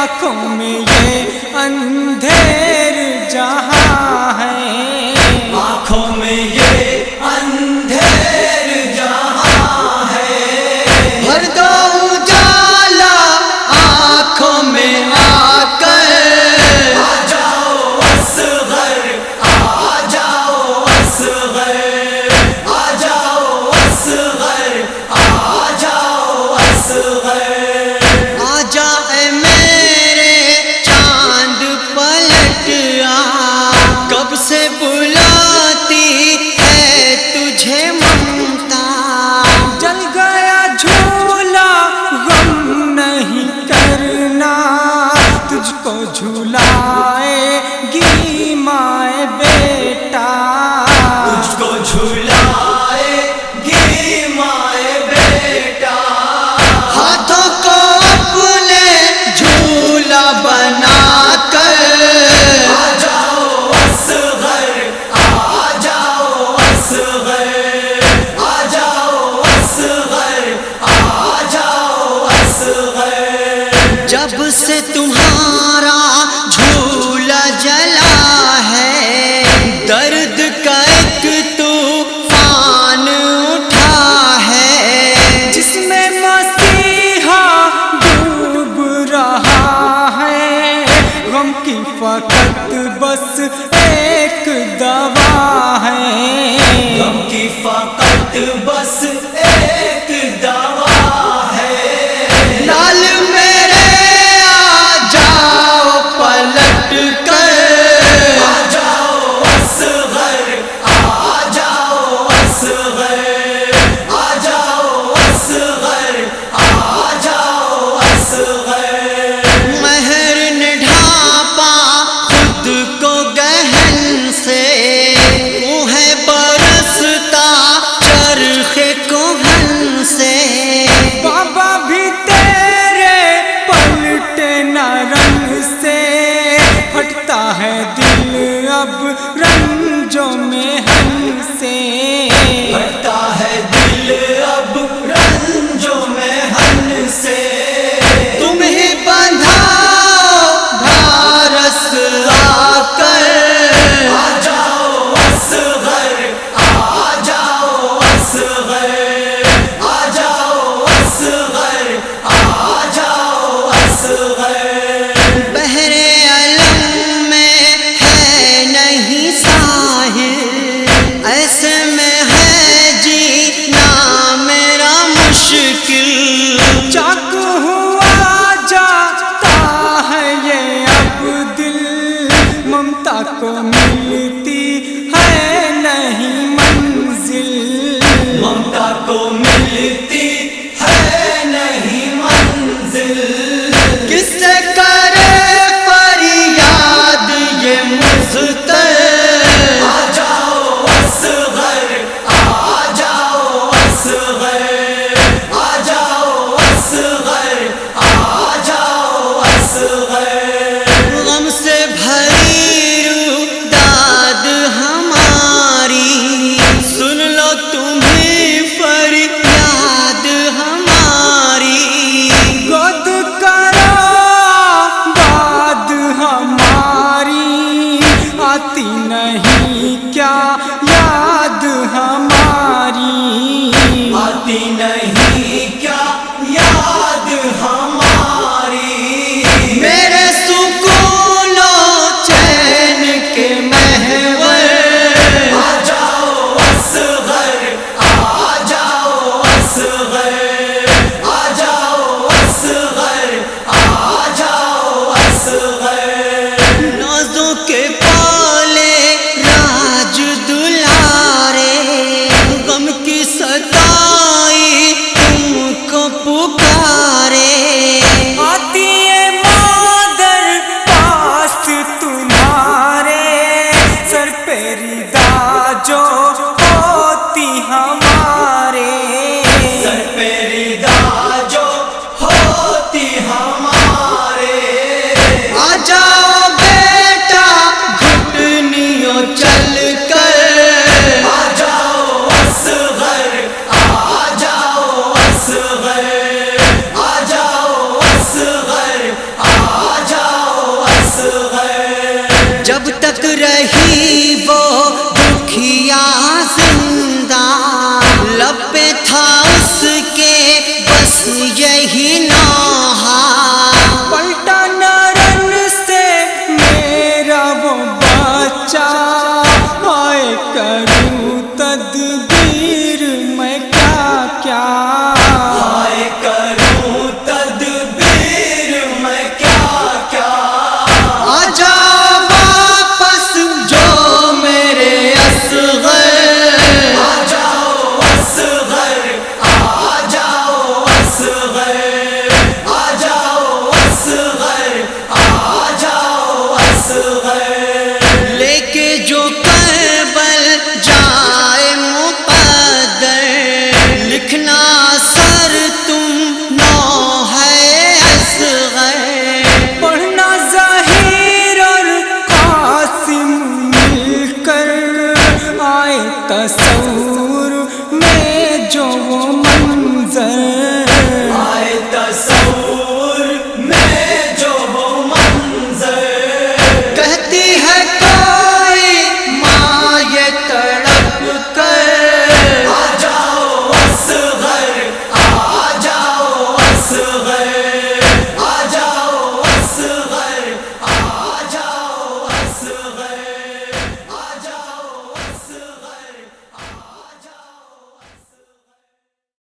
آنکھوں میں یہ اندھیر جہاں ہے، آنکھوں میں یہ اندھیر جہاں ہے، بھر دو اجالا آنکھوں میں آ کر، آ جاؤ اصغر، آ جاؤ اصغر، آ جاؤ اصغر، آ جاؤ اصغر، آ جا اے میرے چاند پلٹ آ، کب سے بلاتی ہے تجھے ممتا، جل گیا جھولا غم نہیں کرنا، تجھ کو جھولائے گی مائے بیٹا، تجھ کو جھولائے گی مائے بیٹا، ہاتھوں کو اپنے جھولا بنا کر، آ جاؤ اصغر، آ جاؤ اصغر، آ جاؤ اصغر، آ جاؤ اصغر، جب سے تمہارا جھولا جلا ہے، درد کا ایک طوفان اٹھا ہے، جس میں مسیحا ڈوب رہا ہے، غم کی فقط بس ایک دوا ہے، غم کی فقط بس ایک دوا ہے، لال میرے آ جاؤ پلٹ کر، آ جاؤ اصغر، آ جاؤ اصغر، آ جاؤ اصغر، آ جاؤ اصغر، مہر نے ڈھانپا خود کو گہن سے، وہ ہے برستا چرخ کوہن سے، بابا بھی تیرے پلٹے نہ رنگ سے، ہٹتا ہے دل اب رنجوں میں ہن سے، ہٹتا ہے دل اب رنجوں میں ہن سے، تم ہی بندھاؤ ڈھارس آ کر، آ جاؤ اصغر، آ جاؤ اصغر، آ جاؤ اصغر، آ جاؤ اصغر، بحر علم میں ہے نہیں ساحل، ایسے میں ہے جینا میرا مشکل، چاک ہوا جاتا ہے یہ اب دل، ممتا کو